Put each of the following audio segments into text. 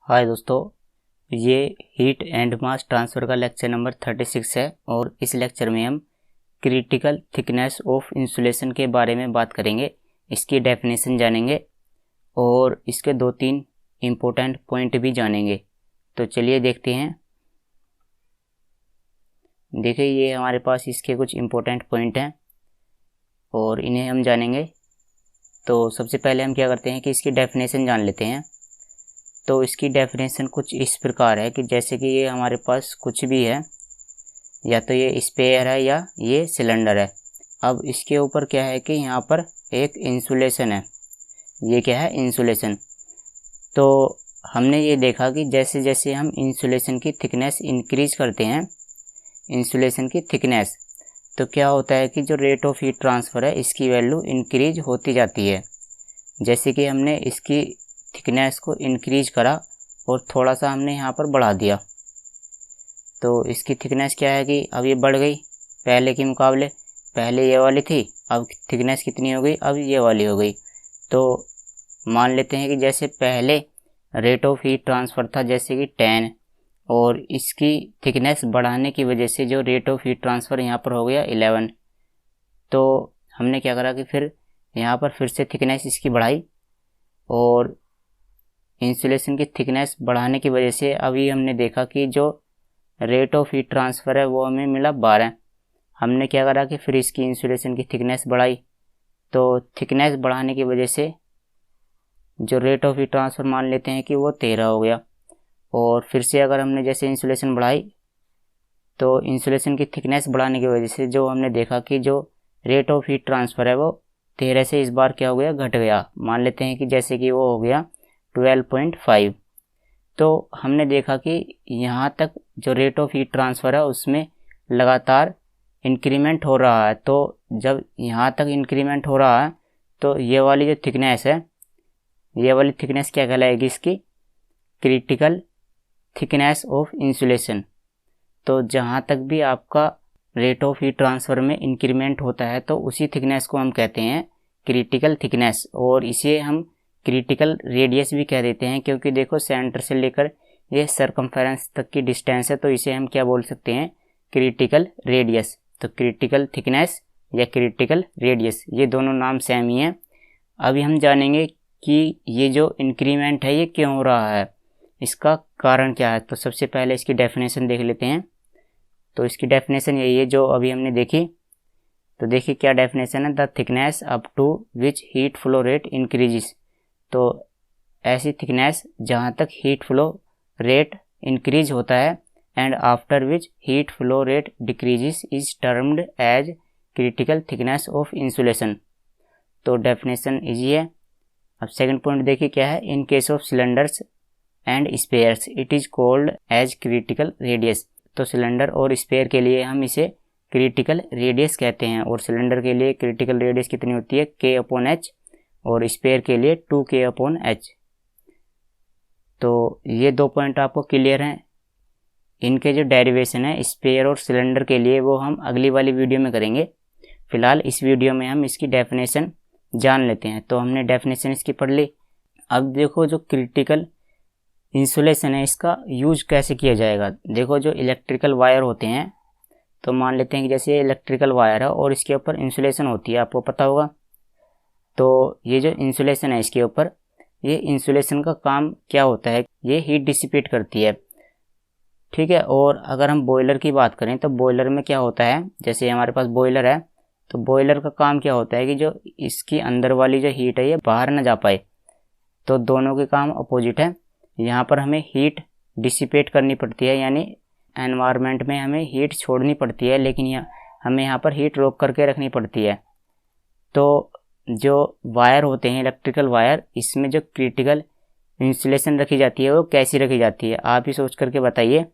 हाय दोस्तों, ये heat and mass transfer का लेक्चर नंबर 36 है और इस लेक्चर में हम क्रिटिकल थिकनेस ऑफ इंसुलेशन के बारे में बात करेंगे। इसकी डेफिनेशन जानेंगे और इसके 2-3 इम्पोर्टेंट पॉइंट भी जानेंगे। तो चलिए देखते हैं। देखिए, ये हमारे पास इसके कुछ इम्पोर्टेंट पॉइंट हैं और इन्हें हम जानेंगे। तो सबसे पहले हम क्या करते हैं कि इसकी डेफिनेशन जान लेते हैं। तो इसकी डेफिनेशन कुछ इस प्रकार है कि जैसे कि ये हमारे पास कुछ भी है, या तो ये स्पेयर है या ये सिलेंडर है। अब इसके ऊपर क्या है कि यहाँ पर एक इंसुलेशन है। ये क्या है? इंसुलेशन। तो हमने ये देखा कि जैसे जैसे हम इंसुलेशन की थिकनेस इंक्रीज करते हैं, इंसुलेशन की थिकनेस, तो क्या होता है कि जो रेट ऑफ हीट ट्रांसफ़र है इसकी वैल्यू इंक्रीज होती जाती है। जैसे कि हमने इसकी थिकनेस को इंक्रीज करा और थोड़ा सा हमने यहाँ पर बढ़ा दिया, तो इसकी थिकनेस क्या है कि अब ये बढ़ गई पहले के मुकाबले। पहले ये वाली थी, अब थिकनेस कितनी हो गई? अब ये वाली हो गई। तो मान लेते हैं कि जैसे पहले रेट ऑफ हीट ट्रांसफ़र था जैसे कि 10, और इसकी थिकनेस बढ़ाने की वजह से जो रेट ऑफ हीट ट्रांसफ़र यहाँ पर हो गया 11। तो हमने क्या करा कि फिर यहाँ पर फिर से थिकनेस इसकी बढ़ाई और इंसुलेशन की थिकनेस बढ़ाने की वजह से अभी हमने देखा कि जो रेट ऑफ हीट ट्रांसफ़र है वो हमें मिला 12। हमने क्या करा कि फिर इसकी इंसुलेशन की थिकनेस बढ़ाई, तो थिकनेस बढ़ाने की वजह से जो रेट ऑफ हीट ट्रांसफ़र मान लेते हैं कि वो 13 हो गया। और फिर से अगर हमने जैसे इंसुलेशन बढ़ाई, तो इंसुलेशन की थिकनेस बढ़ाने की वजह से जो हमने देखा कि जो रेट ऑफ हीट ट्रांसफ़र है वो 13 से इस बार क्या हो गया? घट गया। मान लेते हैं कि जैसे कि वो हो गया 12.5। तो हमने देखा कि यहाँ तक जो रेट ऑफ हीट ट्रांसफ़र है उसमें लगातार इंक्रीमेंट हो रहा है। तो जब यहाँ तक इंक्रीमेंट हो रहा है तो ये वाली जो थिकनेस है, ये वाली थिकनेस क्या कहलाएगी? इसकी क्रिटिकल थिकनेस ऑफ इंसुलेशन। तो जहाँ तक भी आपका रेट ऑफ हीट ट्रांसफ़र में इंक्रीमेंट होता है तो उसी थिकनेस को हम कहते हैं क्रिटिकल थिकनेस, और इसे हम क्रिटिकल रेडियस भी कह देते हैं, क्योंकि देखो सेंटर से लेकर ये सरकमफेरेंस तक की डिस्टेंस है, तो इसे हम क्या बोल सकते हैं? Critical radius. तो क्रिटिकल थिकनेस या क्रिटिकल रेडियस, ये दोनों नाम सेम ही हैं। अभी हम जानेंगे कि ये जो इंक्रीमेंट है ये क्यों हो रहा है, इसका कारण क्या है। तो सबसे पहले इसकी डेफिनेशन देख लेते हैं। तो इसकी डेफिनेशन यही है जो अभी हमने देखी। तो देखिए क्या डेफिनेशन है, the thickness up to which heat flow rate increases. तो ऐसी थिकनेस जहाँ तक हीट फ्लो रेट इंक्रीज होता है, and after which heat flow rate decreases is termed as critical thickness of insulation. तो डेफिनेशन इजी है। अब सेकंड पॉइंट देखिए क्या है, in case of cylinders and spheres it is called as critical radius. तो cylinder और sphere के लिए हम इसे क्रिटिकल रेडियस कहते हैं, और सिलेंडर के लिए क्रिटिकल रेडियस कितनी होती है? K/H, और स्पेयर के लिए 2K/H। तो ये 2 पॉइंट आपको क्लियर हैं। इनके जो डेरिवेशन है स्पेयर और सिलेंडर के लिए वो हम अगली वाली वीडियो में करेंगे। फिलहाल इस वीडियो में हम इसकी डेफिनेशन जान लेते हैं। तो हमने डेफिनेशन इसकी पढ़ ली। अब देखो जो क्रिटिकल इंसुलेशन है इसका यूज कैसे किया जाएगा। देखो जो इलेक्ट्रिकल वायर होते हैं, तो मान लेते हैं कि जैसे इलेक्ट्रिकल वायर है और इसके ऊपर इंसुलेशन होती है, आपको पता होगा। तो ये जो इंसुलेशन है इसके ऊपर, ये इंसुलेशन का काम क्या होता है? ये हीट डिसिपेट करती है, ठीक है। और अगर हम बॉयलर की बात करें तो बॉयलर में क्या होता है, जैसे हमारे पास बॉयलर है, तो बॉयलर का काम क्या होता है कि जो इसकी अंदर वाली जो हीट है ये बाहर ना जा पाए। तो दोनों के काम अपोजिट है। यहाँ पर हमें हीट डिसिपेट करनी पड़ती है, यानी एनवायरनमेंट में हमें हीट छोड़नी पड़ती है, लेकिन हमें यहाँ पर हीट रोक करके रखनी पड़ती है। तो जो वायर होते हैं इलेक्ट्रिकल वायर, इसमें जो क्रिटिकल इंसुलेशन रखी जाती है वो कैसी रखी जाती है? आप ही सोच करके बताइए।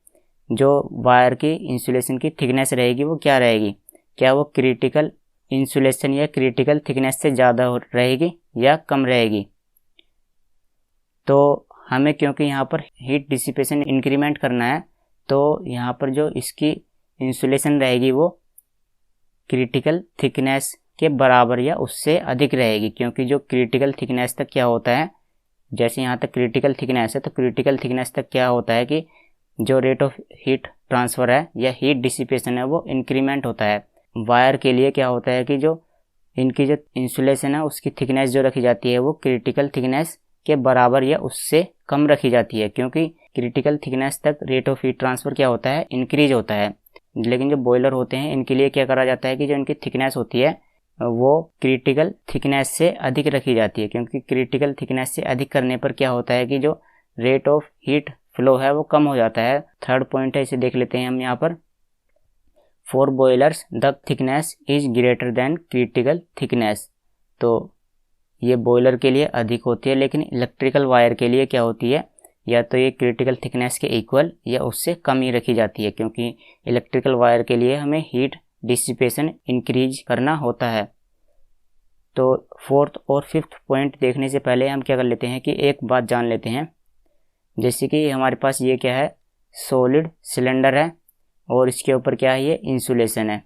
जो वायर की इंसुलेशन की थिकनेस रहेगी वो क्या रहेगी? क्या वो क्रिटिकल इंसुलेशन या क्रिटिकल थिकनेस से ज़्यादा रहेगी या कम रहेगी? तो हमें क्योंकि यहाँ पर हीट डिसिपेशन इंक्रीमेंट करना है, तो यहाँ पर जो इसकी इंसुलेशन रहेगी वो क्रिटिकल थिकनेस के बराबर या उससे अधिक रहेगी, क्योंकि जो क्रिटिकल थिकनेस तक क्या होता है, जैसे यहाँ तक क्रिटिकल थिकनेस है, तो क्रिटिकल थिकनेस तक क्या होता है कि जो रेट ऑफ हीट ट्रांसफ़र है या हीट डिसिपेशन है वो इंक्रीमेंट होता है। वायर के लिए क्या होता है कि जो इनकी जो इंसुलेशन है उसकी थिकनेस जो रखी जाती है वो क्रिटिकल थिकनेस के बराबर या उससे कम रखी जाती है, क्योंकि क्रिटिकल थिकनेस तक रेट ऑफ हीट ट्रांसफ़र क्या होता है, इंक्रीज होता है। लेकिन जो बॉयलर होते हैं इनके लिए क्या करा जाता है कि जो इनकी थिकनेस होती है वो क्रिटिकल थिकनेस से अधिक रखी जाती है, क्योंकि क्रिटिकल थिकनेस से अधिक करने पर क्या होता है कि जो रेट ऑफ हीट फ्लो है वो कम हो जाता है। थर्ड पॉइंट है, इसे देख लेते हैं हम यहाँ पर। For boilers the thickness is greater than critical thickness. तो ये बॉयलर के लिए अधिक होती है, लेकिन इलेक्ट्रिकल वायर के लिए क्या होती है, या तो ये क्रिटिकल थिकनेस के इक्वल या उससे कम ही रखी जाती है, क्योंकि इलेक्ट्रिकल वायर के लिए हमें हीट डिसिपेशन इंक्रीज करना होता है। तो फोर्थ और फिफ्थ पॉइंट देखने से पहले हम क्या कर लेते हैं कि एक बात जान लेते हैं। जैसे कि हमारे पास ये क्या है, सॉलिड सिलेंडर है और इसके ऊपर क्या है, ये इंसुलेशन है।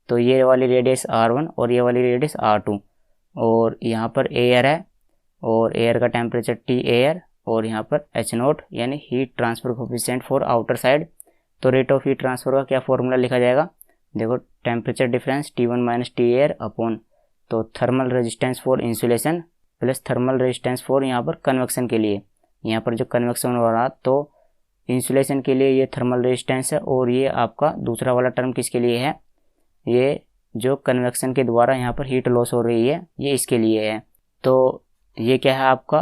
तो ये वाली रेडियस R1 और ये वाली रेडियस R2, और यहाँ पर एयर है और एयर का टेम्परेचर T एयर, और यहाँ पर H0 यानी heat transfer coefficient for outer side. तो रेट ऑफ हीट ट्रांसफ़र का क्या फॉर्मूला लिखा जाएगा, देखो temperature difference T1 minus T air upon, तो thermal resistance for insulation plus thermal resistance for यहाँ पर कन्वेक्शन के लिए, यहाँ पर जो कन्वेक्शन हो रहा तो इंसुलेशन के लिए ये थर्मल रेजिस्टेंस है, और ये आपका दूसरा वाला टर्म किसके लिए है, ये जो कन्वेक्शन के द्वारा यहाँ पर हीट लॉस हो रही है ये इसके लिए है। तो ये क्या है आपका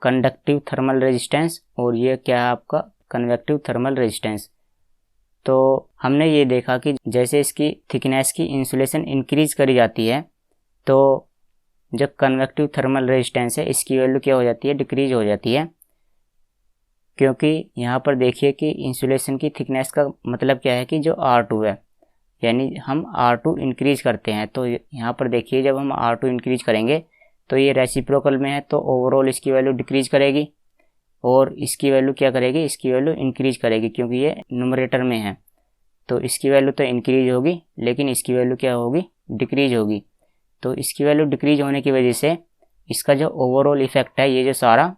कंडक्टिव थर्मल रेजिस्टेंस और ये क्या है आपका कन्वेक्टिव थर्मल रेजिस्टेंस। तो हमने ये देखा कि जैसे इसकी थिकनेस की इंसुलेशन इंक्रीज करी जाती है तो जो कन्वेक्टिव थर्मल रेजिस्टेंस है इसकी वैल्यू क्या हो जाती है, डिक्रीज हो जाती है। क्योंकि यहाँ पर देखिए कि इंसुलेशन की थिकनेस का मतलब क्या है कि जो R2 है, यानी हम R2 इंक्रीज करते हैं। तो यहाँ पर देखिए जब हम R2 इंक्रीज करेंगे तो ये रेसिप्रोकल में है, तो ओवरऑल इसकी वैल्यू डिक्रीज करेगी और इसकी वैल्यू क्या करेगी, इसकी वैल्यू इंक्रीज करेगी, क्योंकि ये न्यूमरेटर में है। तो इसकी वैल्यू तो इंक्रीज होगी लेकिन इसकी वैल्यू क्या होगी, डिक्रीज होगी। तो इसकी वैल्यू डिक्रीज होने की वजह से इसका जो ओवरऑल इफेक्ट है ये जो सारा,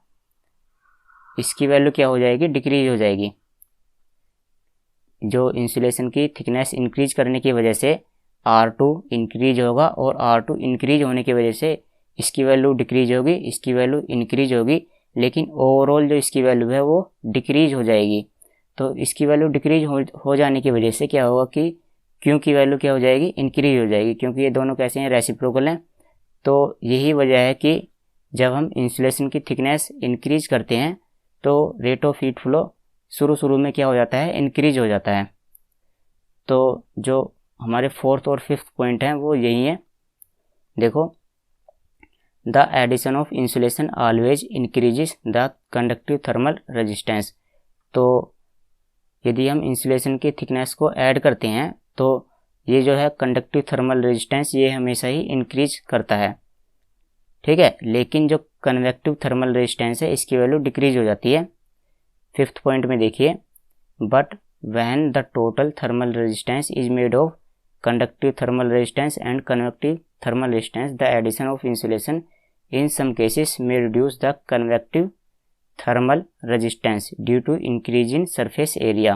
इसकी वैल्यू क्या हो जाएगी, डिक्रीज हो जाएगी। जो इंसुलेशन की थिकनेस इंक्रीज करने की वजह से R2 इंक्रीज होगा और R2 इंक्रीज होने की वजह से इसकी वैल्यू डिक्रीज होगी, इसकी वैल्यू इंक्रीज होगी, लेकिन ओवरऑल जो इसकी वैल्यू है वो डिक्रीज हो जाएगी। तो इसकी वैल्यू डिक्रीज हो जाने की वजह से क्या होगा कि Q की वैल्यू क्या हो जाएगी, इंक्रीज हो जाएगी, क्योंकि ये दोनों कैसे हैं, रेसिप्रोकल हैं। तो यही वजह है कि जब हम इंसुलेशन की थिकनेस इंक्रीज करते हैं तो रेट ऑफ हीट फ्लो शुरू में क्या हो जाता है, इंक्रीज हो जाता है। तो जो हमारे फोर्थ और फिफ्थ पॉइंट हैं वो यही है। देखो, the addition of insulation always increases the conductive thermal resistance. तो यदि हम इंसुलेशन की थिकनेस को ऐड करते हैं तो ये जो है कंडक्टिव थर्मल रेजिस्टेंस ये हमेशा ही इंक्रीज करता है, ठीक है। लेकिन जो कन्वेक्टिव थर्मल रेजिस्टेंस है इसकी वैल्यू डिक्रीज हो जाती है। फिफ्थ पॉइंट में देखिए, but when the total thermal resistance is made of conductive thermal resistance and convective thermal resistance the addition of insulation in some cases may reduce the convective thermal resistance due to increase in surface area,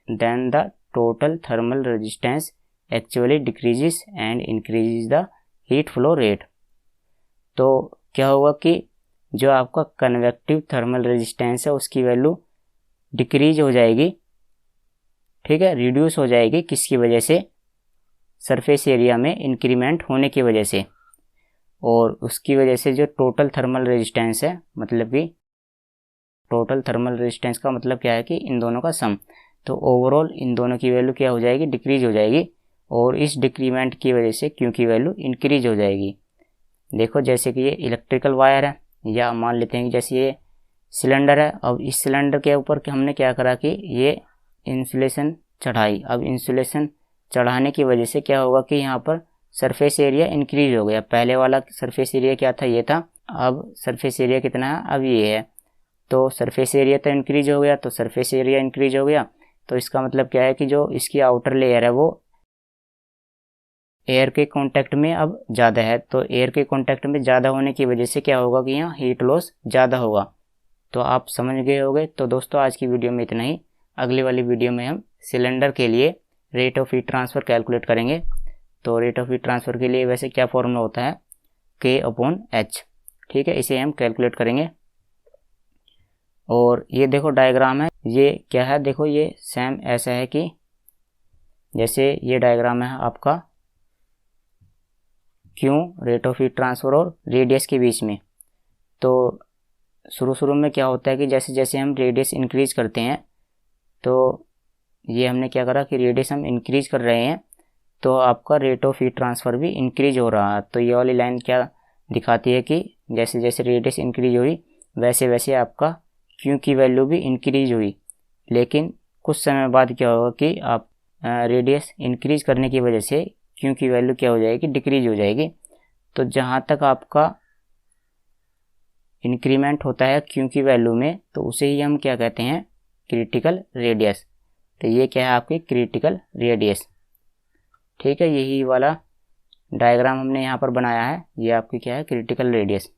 then the total thermal resistance actually decreases and increases the heat flow rate। तो क्या होगा कि जो आपका convective thermal resistance है उसकी value decrease हो जाएगी, ठीक है, रिड्यूस हो जाएगी। किसकी वजह से, सरफेस एरिया में इंक्रीमेंट होने की वजह से, और उसकी वजह से जो टोटल थर्मल रेजिस्टेंस है, मतलब कि टोटल थर्मल रेजिस्टेंस का मतलब क्या है कि इन दोनों का सम, तो ओवरऑल इन दोनों की वैल्यू क्या हो जाएगी, डिक्रीज हो जाएगी, और इस डिक्रीमेंट की वजह से Q की वैल्यू इंक्रीज हो जाएगी। देखो जैसे कि ये इलेक्ट्रिकल वायर है, या मान लेते हैं कि जैसे ये सिलेंडर है। अब इस सिलेंडर के ऊपर हमने क्या करा कि ये इंसुलेशन चढ़ाई। अब इंसुलेशन चढ़ाने की वजह से क्या होगा कि यहाँ पर सरफेस एरिया इंक्रीज हो गया। पहले वाला सरफेस एरिया क्या था, ये था। अब सरफेस एरिया कितना है, अब ये है। तो सरफेस एरिया तो इंक्रीज हो गया, तो सरफेस एरिया इंक्रीज हो गया, तो इसका मतलब क्या है कि जो इसकी आउटर लेयर है वो एयर के कांटेक्ट में अब ज़्यादा है, तो एयर के कांटेक्ट में ज़्यादा होने की वजह से क्या होगा कि यहाँ हीट लॉस ज़्यादा होगा। तो आप समझ गए होंगे। तो दोस्तों आज की वीडियो में इतना ही। अगली वाली वीडियो में हम सिलेंडर के लिए rate of heat transfer calculate करेंगे। तो रेट ऑफ हीट ट्रांसफ़र के लिए वैसे क्या फॉर्मूला होता है, K/H, ठीक है, इसे हम कैलकुलेट करेंगे। और ये देखो डायग्राम है, ये क्या है, देखो ये सेम ऐसा है कि जैसे ये डायग्राम है आपका क्यों रेट ऑफ हीट ट्रांसफ़र और रेडियस के बीच में। तो शुरू में क्या होता है कि जैसे जैसे हम रेडियस इंक्रीज करते हैं, तो ये हमने क्या करा कि रेडियस हम इंक्रीज कर रहे हैं तो आपका रेट ऑफ हीट ट्रांसफ़र भी इंक्रीज हो रहा है। तो ये वाली लाइन क्या दिखाती है कि जैसे जैसे रेडियस इंक्रीज हुई वैसे वैसे आपका क्यू की वैल्यू भी इंक्रीज हुई। लेकिन कुछ समय बाद क्या होगा कि आप रेडियस इंक्रीज करने की वजह से क्यू की वैल्यू क्या हो जाएगी, डिक्रीज हो जाएगी। तो जहाँ तक आपका इंक्रीमेंट होता है क्यू की वैल्यू में, तो उसे ही हम क्या कहते हैं, क्रिटिकल रेडियस। तो ये क्या है आपकी क्रिटिकल रेडियस, ठीक है। यही वाला डायग्राम हमने यहाँ पर बनाया है, ये आपकी क्या है क्रिटिकल रेडियस।